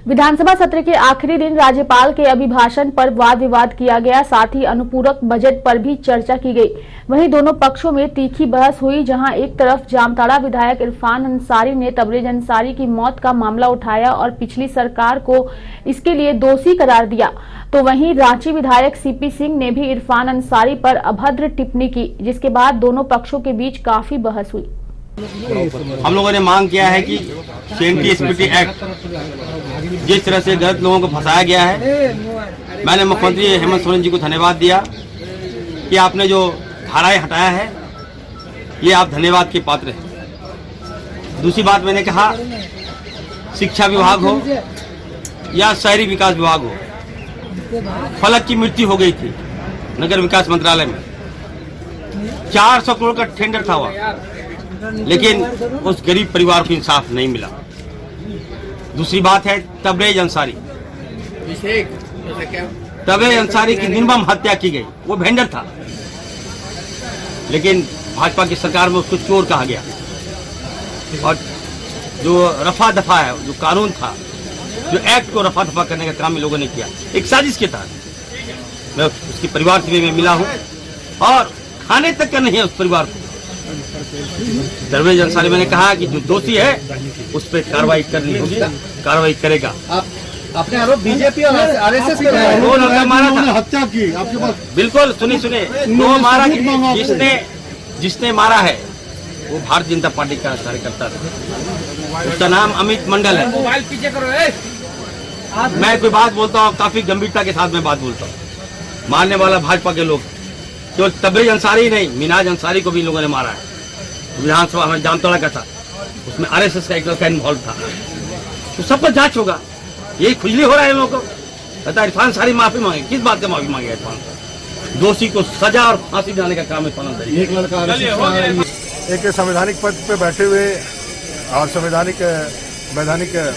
विधानसभा सत्र के आखिरी दिन राज्यपाल के अभिभाषण पर वाद विवाद किया गया। साथ ही अनुपूरक बजट पर भी चर्चा की गई। वहीं दोनों पक्षों में तीखी बहस हुई, जहां एक तरफ जामताड़ा विधायक इरफान अंसारी ने तबरेज अंसारी की मौत का मामला उठाया और पिछली सरकार को इसके लिए दोषी करार दिया, तो वहीं रांची विधायक सीपी सिंह ने भी इरफान अंसारी पर अभद्र टिप्पणी की, जिसके बाद दोनों पक्षों के बीच काफी बहस हुई। हम लोगों ने मांग किया है कि एंटी एक्ट जिस तरह से गलत लोगों को फंसाया गया है, मैंने मुख्यमंत्री हेमंत सोरेन जी को धन्यवाद दिया कि आपने जो धाराएं हटाया है, ये आप धन्यवाद के पात्र हैं। दूसरी बात मैंने कहा, शिक्षा विभाग हो या शहरी विकास विभाग हो, फलक की मृत्यु हो गई थी नगर विकास मंत्रालय में। 400 करोड़ का टेंडर था वहाँ, लेकिन उस गरीब परिवार को इंसाफ नहीं मिला। दूसरी बात है तबरेज अंसारी की निर्मम हत्या की गई। वो वेंडर था, लेकिन भाजपा की सरकार में उसको चोर कहा गया। और जो रफा दफा है, जो कानून था, जो एक्ट को रफा दफा करने का काम इन लोगों ने किया, एक साजिश के तहत। मैं उसके परिवार से भी मैं मिला हूं और खाने तक का नहीं है उस परिवार को। तबरेज अंसारी, मैंने कहा कि जो दोषी है उस पर कार्रवाई करनी होगी, कार्रवाई करेगा। आपने आरोप बीजेपी और आरएसएस के दो लड़का मारा था, हत्या की आपके पास। बिल्कुल, सुनिए दो मारा, जिसने मारा है वो भारतीय जनता पार्टी का कार्यकर्ता था। उसका नाम अमित मंडल है। मोबाइल पीछे करो। मैं कोई बात बोलता हूँ, काफी गंभीरता के साथ मैं बात बोलता हूँ। मारने वाला भाजपा के लोग, केवल तबरेज अंसारी नहीं, मिनाज अंसारी को भी इन लोगों ने मारा है। विधानसभा में जामताड़ा का था, उसमें आरएसएस का एक लड़का इन्वॉल्व था। तो सब पर जांच होगा। यही खुजली हो रहा है इन लोगों को। कहता इरफान अंसारी माफी मांगे, किस बात का माफी मांगे? इरफान दोषी को सजा और फांसी देने का काम इरफान अंसारी। एक लड़का एक संवैधानिक पद पर बैठे हुए और वैधानिक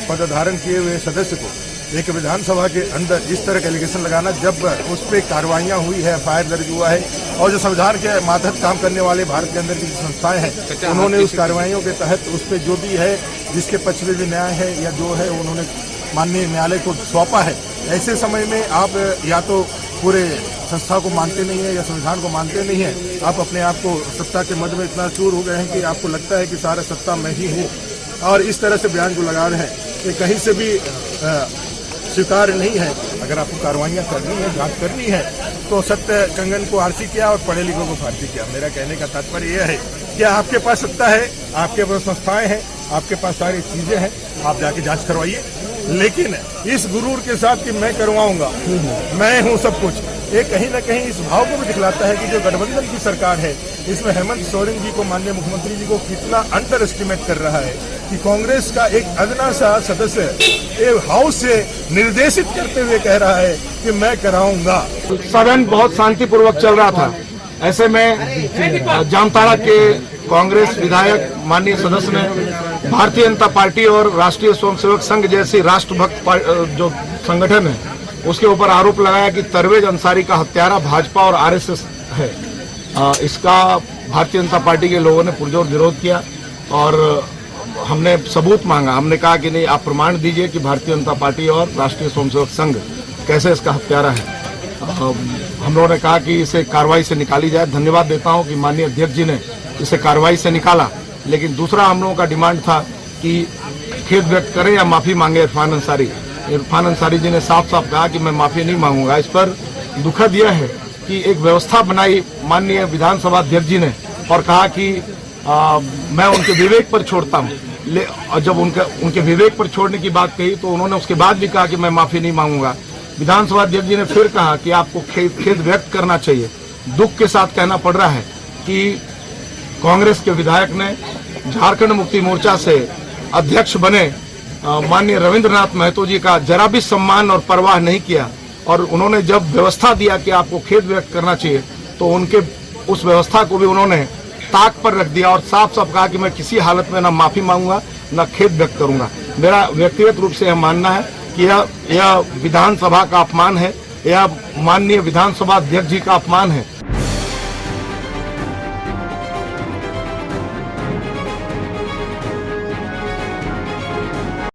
पद धारण किए हुए सदस्य को एक विधानसभा के अंदर इस तरह का एलिगेशन लगाना, जब उस पर कार्रवाइयाँ हुई है, एफआईआर दर्ज हुआ है और जो संविधान के मातहत काम करने वाले भारत के अंदर की संस्थाएं हैं, उन्होंने उस कार्रवाइयों के तहत उस पर जो भी है, जिसके पक्ष में भी न्याय है या जो है, उन्होंने माननीय न्यायालय को सौंपा है। ऐसे समय में आप या तो पूरे संस्था को मानते नहीं है या संविधान को मानते नहीं है, आप अपने आप को सत्ता के मद में इतना चूर हो गए हैं कि आपको लगता है कि सारा सत्ता मैं ही हूँ, और इस तरह से बयान को लगा रहे हैं कि कहीं से भी स्वीकार नहीं है। अगर आपको कार्रवाइयाँ करनी है, जांच करनी है, तो सत्य कंगन को आरसी किया और पढ़े लिखों को फांसी किया। मेरा कहने का तात्पर्य यह है कि आपके पास सत्ता है, आपके पास संस्थाएं हैं, आपके पास सारी चीजें हैं, आप जाके जांच करवाइए। लेकिन इस गुरूर के साथ कि मैं करवाऊंगा, मैं हूं सब कुछ, ये कहीं न कहीं इस भाव को भी दिखलाता है कि जो गठबंधन की सरकार है, इसमें हेमंत सोरेन जी को, माननीय मुख्यमंत्री जी को कितना अंडर एस्टिमेट कर रहा है कि कांग्रेस का एक अदना सा सदस्य हाउस से निर्देशित करते हुए कह रहा है कि मैं कराऊंगा। सदन बहुत शांतिपूर्वक चल रहा था। ऐसे में जामताड़ा के कांग्रेस विधायक माननीय सदस्य ने भारतीय जनता पार्टी और राष्ट्रीय स्वयंसेवक संघ जैसी राष्ट्रभक्त जो संगठन है, उसके ऊपर आरोप लगाया कि तबरेज अंसारी का हत्यारा भाजपा और आरएसएस है। इसका भारतीय जनता पार्टी के लोगों ने पुरजोर विरोध किया और हमने सबूत मांगा। हमने कहा कि नहीं, आप प्रमाण दीजिए कि भारतीय जनता पार्टी और राष्ट्रीय स्वयंसेवक संघ कैसे इसका हत्यारा है। हम लोगों ने कहा कि इसे कार्रवाई से निकाली जाए। धन्यवाद देता हूं कि माननीय अध्यक्ष जी ने इसे कार्रवाई से निकाला। लेकिन दूसरा हम लोगों का डिमांड था कि खेद व्यक्त करें या माफी मांगे इरफान अंसारी। इरफान अंसारी जी ने साफ साफ कहा कि मैं माफी नहीं मांगूंगा। इस पर दुखद यह है कि एक व्यवस्था बनाई माननीय विधानसभा अध्यक्ष जी ने और कहा कि मैं उनके विवेक पर छोड़ता हूं। और जब उनके विवेक पर छोड़ने की बात कही तो उन्होंने उसके बाद भी कहा कि मैं माफी नहीं मांगूंगा। विधानसभा अध्यक्ष जी ने फिर कहा कि आपको खेद व्यक्त करना चाहिए। दुख के साथ कहना पड़ रहा है कि कांग्रेस के विधायक ने झारखंड मुक्ति मोर्चा से अध्यक्ष बने माननीय रविंद्रनाथ महतो जी का जरा भी सम्मान और परवाह नहीं किया, और उन्होंने जब व्यवस्था दिया कि आपको खेद व्यक्त करना चाहिए, तो उनके उस व्यवस्था को भी उन्होंने ताक पर रख दिया और साफ साफ कहा कि मैं किसी हालत में ना माफी मांगूंगा ना खेद व्यक्त करूंगा। मेरा व्यक्तिगत रूप से यह मानना है कि यह विधानसभा का अपमान है, यह माननीय विधानसभा अध्यक्ष जी का अपमान है